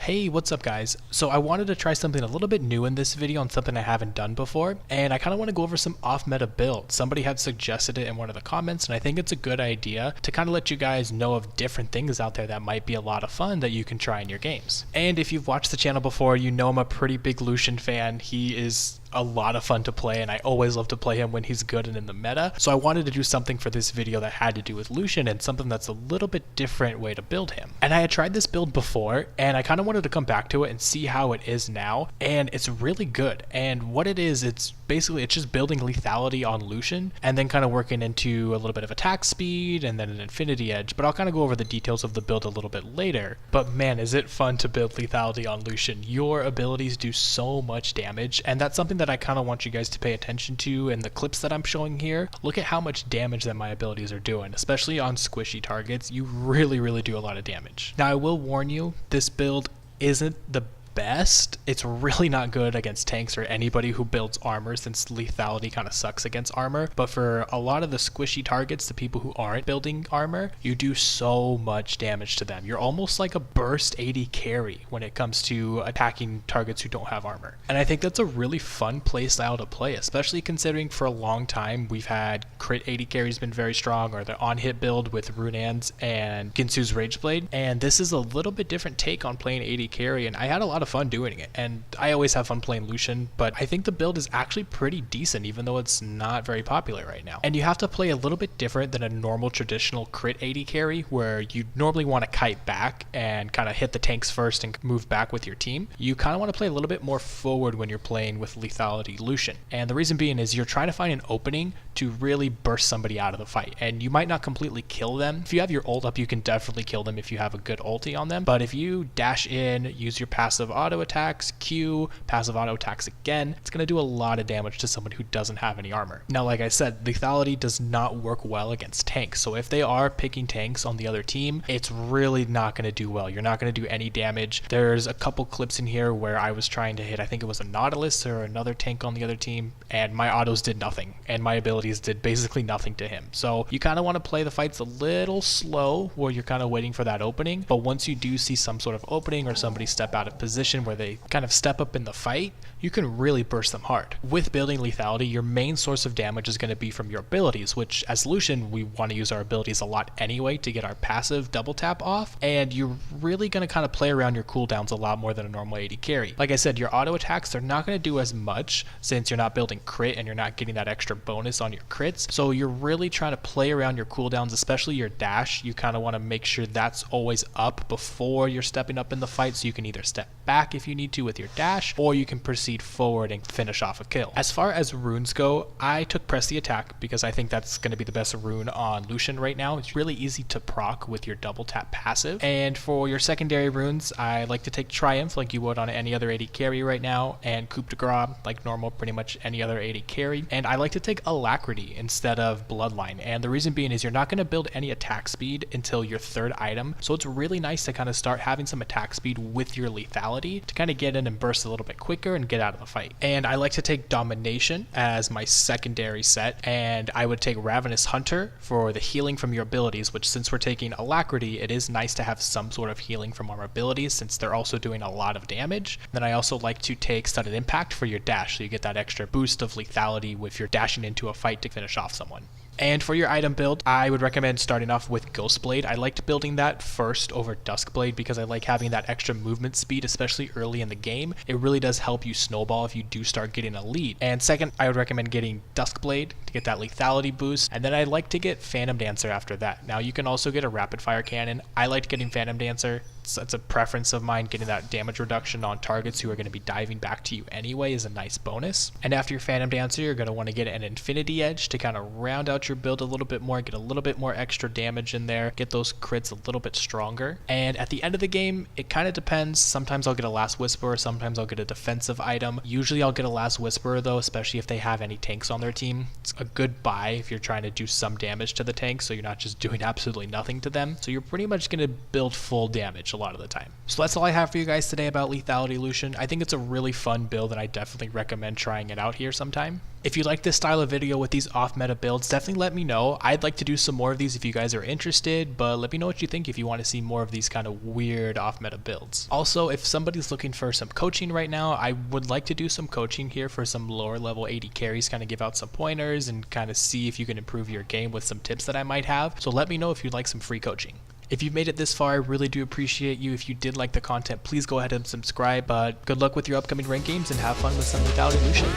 Hey, what's up guys? So I wanted to try something a little bit new in this video on something I haven't done before, and I kind of want to go over some off-meta builds. Somebody had suggested it in one of the comments, and I think it's a good idea to kind of let you guys know of different things out there that might be a lot of fun that you can try in your games. And if you've watched the channel before, you know I'm a pretty big Lucian fan. He is a lot of fun to play, and I always love to play him when he's good and in the meta. So I wanted to do something for this video that had to do with Lucian and something that's a little bit different way to build him. And I had tried this build before, and I kind of wanted to come back to it and see how it is now, and it's really good. And what it is, it's just building lethality on Lucian and then kind of working into a little bit of attack speed and then an infinity edge. But I'll kind of go over the details of the build a little bit later. But man, is it fun to build lethality on Lucian. Your abilities do so much damage, and that's something that I kind of want you guys to pay attention to in the clips that I'm showing here. Look at how much damage that my abilities are doing, especially on squishy targets. You really do a lot of damage. Now I will warn you, this build isn't the best. It's really not good against tanks or anybody who builds armor, since lethality kind of sucks against armor. But for a lot of the squishy targets, the people who aren't building armor, you do so much damage to them. You're almost like a burst AD carry when it comes to attacking targets who don't have armor. And I think that's a really fun play style to play, especially considering for a long time we've had crit AD carries been very strong, or the on-hit build with Runaan's and Ginsu's Rageblade. And this is a little bit different take on playing AD carry, and I had a lot of fun doing it, and I always have fun playing Lucian, but I think the build is actually pretty decent even though it's not very popular right now. And you have to play a little bit different than a normal traditional crit AD carry, where you normally want to kite back and kind of hit the tanks first and move back with your team. You kind of want to play a little bit more forward when you're playing with Lethality Lucian, and the reason being is you're trying to find an opening to really burst somebody out of the fight, and you might not completely kill them. If you have your ult up, you can definitely kill them if you have a good ulti on them, but if you dash in, use your passive auto attacks, Q, passive auto attacks again, it's going to do a lot of damage to someone who doesn't have any armor. Now, like I said, lethality does not work well against tanks, so if they are picking tanks on the other team, it's really not going to do well. You're not going to do any damage. There's a couple clips in here where I was trying to hit, I think it was a Nautilus or another tank on the other team, and my autos did nothing, and my abilities did basically nothing to him. So you kind of want to play the fights a little slow, where you're kind of waiting for that opening, but once you do see some sort of opening or somebody step out of position where they kind of step up in the fight, you can really burst them hard. With building lethality, your main source of damage is going to be from your abilities, which as Lucian, we want to use our abilities a lot anyway to get our passive double tap off, and you're really going to kind of play around your cooldowns a lot more than a normal AD carry. Like I said, your auto attacks, they're not going to do as much since you're not building crit and you're not getting that extra bonus on your crits, so you're really trying to play around your cooldowns, especially your dash. You kind of want to make sure that's always up before you're stepping up in the fight, so you can either step back if you need to with your dash, or you can proceed forward and finish off a kill. As far as runes go, I took press the attack because I think that's going to be the best rune on Lucian right now. It's really easy to proc with your double tap passive. And for your secondary runes, I like to take Triumph like you would on any other AD carry right now, and Coup de Grace like normal, pretty much any other AD carry. And I like to take Alacrity instead of Bloodline, and the reason being is you're not going to build any attack speed until your third item, so it's really nice to kind of start having some attack speed with your lethality to kind of get in and burst a little bit quicker and get out of the fight. And I like to take Domination as my secondary set, and I would take Ravenous Hunter for the healing from your abilities, which since we're taking Alacrity, it is nice to have some sort of healing from our abilities since they're also doing a lot of damage. Then I also like to take Sudden Impact for your dash, so you get that extra boost of lethality with your dashing into a fight to finish off someone. And for your item build, I would recommend starting off with Ghostblade. I liked building that first over Duskblade because I like having that extra movement speed, especially early in the game. It really does help you snowball if you do start getting a lead. And second, I would recommend getting Duskblade to get that lethality boost. And then I like to get Phantom Dancer after that. Now you can also get a Rapid Fire Cannon. I liked getting Phantom Dancer. That's a preference of mine. Getting that damage reduction on targets who are going to be diving back to you anyway is a nice bonus. And after your Phantom Dancer, you're going to want to get an Infinity Edge to kind of round out your build a little bit more, get a little bit more extra damage in there, get those crits a little bit stronger. And at the end of the game, it kind of depends. Sometimes I'll get a Last Whisperer, sometimes I'll get a defensive item. Usually I'll get a Last Whisperer though, especially if they have any tanks on their team. It's a good buy if you're trying to do some damage to the tanks, so you're not just doing absolutely nothing to them. So you're pretty much going to build full damage. a lot of the time. So that's all I have for you guys today about Lethality Lucian. I think it's a really fun build and I definitely recommend trying it out here sometime. If you like this style of video with these off-meta builds, definitely let me know. I'd like to do some more of these if you guys are interested, but let me know what you think if you want to see more of these kind of weird off-meta builds. Also, if somebody's looking for some coaching right now, I would like to do some coaching here for some lower level AD carries, kind of give out some pointers and kind of see if you can improve your game with some tips that I might have. So let me know if you'd like some free coaching. If you've made it this far, I really do appreciate you. If you did like the content, please go ahead and subscribe. But good luck with your upcoming ranked games and have fun with some Lethality Lucian.